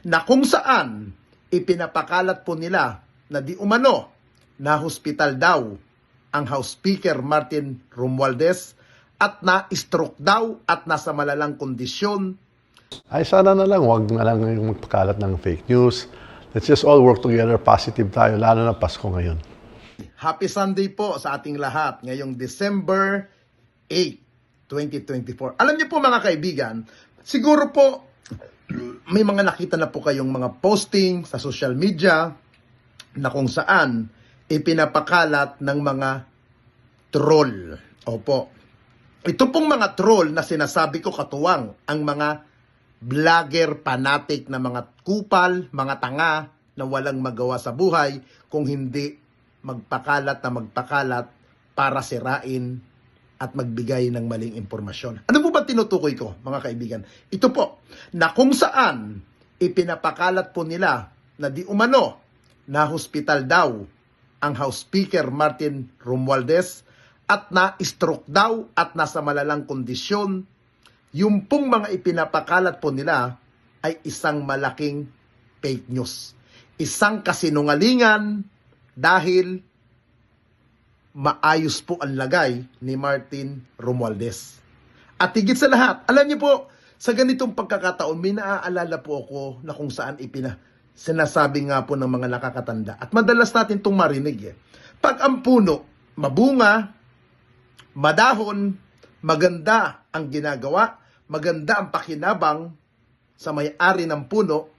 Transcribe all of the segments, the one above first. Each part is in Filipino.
na kung saan ipinapakalat po nila na di umano na hospital daw ang House Speaker Martin Romualdez at na-stroke daw at nasa malalang kondisyon. Ay sana na lang, wag na lang yung magpakalat ng fake news. Let's just all work together, positive tayo, lalo na Pasko ngayon. Happy Sunday po sa ating lahat ngayong December 8, 2024. Alam niyo po mga kaibigan, siguro po may mga nakita na po kayong mga posting sa social media na kung saan ipinapakalat ng mga troll. Opo. Ito pong mga troll na sinasabi ko katuwang ang mga vlogger fanatic na mga kupal, mga tanga na walang magawa sa buhay kung hindi magpakalat para sirain at magbigay ng maling impormasyon. Ano po ba tinutukoy ko, mga kaibigan? Ito po, na kung saan ipinapakalat po nila na di umano na hospital daw ang House Speaker Martin Romualdez at na-stroke daw at nasa malalang kondisyon. Yung pong mga ipinapakalat po nila ay isang malaking fake news. Isang kasinungalingan dahil maayos po ang lagay ni Martin Romualdez. At higit sa lahat, alam niyo po, sa ganitong pagkakataon, may naaalala po ako na kung saan sinasabi nga po ng mga nakakatanda. At madalas natin itong marinig. Pag ang puno, mabunga, madahon, maganda ang ginagawa, maganda ang pakinabang sa may-ari ng puno,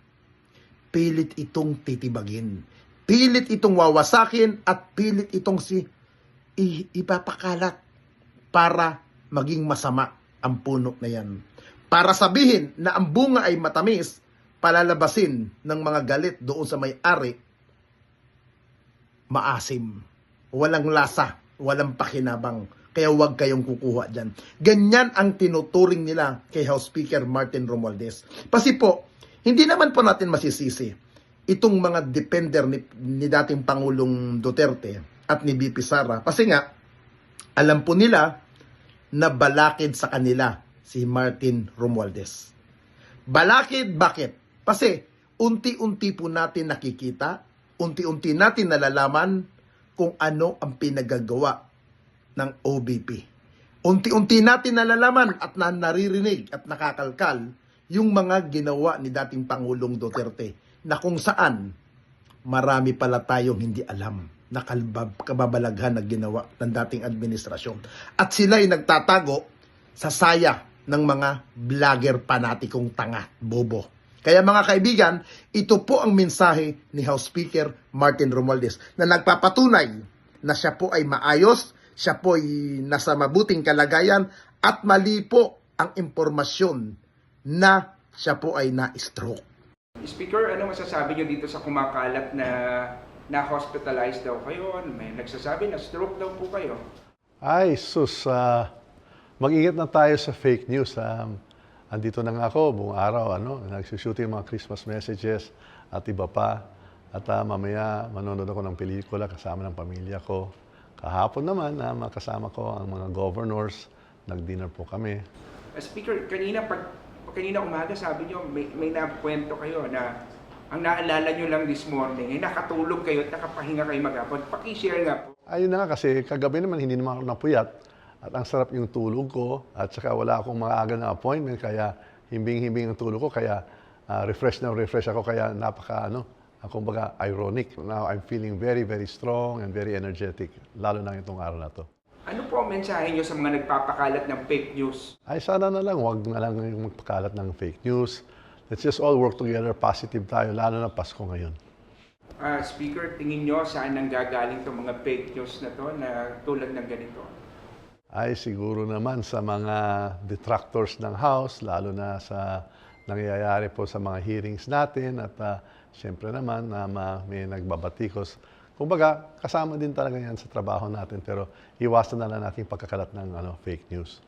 pilit itong titibagin. Pilit itong wawasakin at pilit itong ipapakalat para maging masama ang puno na yan. Para sabihin na ang bunga ay matamis, palalabasin ng mga galit doon sa may-ari, maasim, walang lasa, walang pakinabang. Kaya huwag kayong kukuha dyan. Ganyan ang tinuturing nila kay House Speaker Martin Romualdez. Kasi po, hindi naman po natin masisisi itong mga depender ni dating Pangulong Duterte at ni BP Sara. Kasi nga, alam po nila na balakid sa kanila si Martin Romualdez. Balakid, bakit? Kasi unti-unti po natin nakikita, unti-unti natin nalalaman kung ano ang pinagagawa ng OBP. Unti-unti natin nalalaman at naririnig at nakakalkal yung mga ginawa ni dating Pangulong Duterte na kung saan marami pala tayong hindi alam na kababalaghan na ginawa ng dating administrasyon. At sila ay nagtatago sa saya ng mga vlogger panatikong tanga, bobo. Kaya mga kaibigan, ito po ang mensahe ni House Speaker Martin Romualdez na nagpapatunay na siya po ay maayos, siya po ay nasa mabuting kalagayan at mali po ang impormasyon na siya po ay na-stroke. Speaker, ano masasabi niyo dito sa kumakalat na hospitalized daw kayo? May nagsasabi na stroke daw po kayo. Ay, sus, mag-ingat na tayo sa fake news. Andito na nga ako, buong araw, nagsushooting mga Christmas messages at iba pa. At mamaya, manonood ako ng pelikula kasama ng pamilya ko. Kahapon naman, makasama ko ang mga governors. Nag-dinner po kami. Speaker, kanina umaga sabi niyo may nakwento kayo na ang naalala niyo lang this morning ay nakatulog kayo at nakapahinga kayo maghapon. Paki-share nga po. Ayun na nga kasi kagabi naman hindi naman ako napuyat. At ang sarap yung tulog ko at saka wala akong maaga na appointment kaya himbing-himbing ang tulog ko kaya refresh ako kaya kumbaga ironic. Now I'm feeling very, very strong and very energetic, lalo na itong araw na to. Ano po ang mensahe niyo sa mga nagpapakalat ng fake news? Ay sana na lang, wag na lang yung magpakalat ng fake news. Let's just all work together, positive tayo, lalo na Pasko ngayon. Speaker, tingin niyo saan nanggagaling itong mga fake news na to na tulad ng ganito? Ay siguro naman sa mga detractors ng House, lalo na sa nangyayari po sa mga hearings natin at siyempre naman may nagbabatikos. Kumbaga, kasama din talaga yan sa trabaho natin pero iwasan na lang natin pagkakalat ng fake news.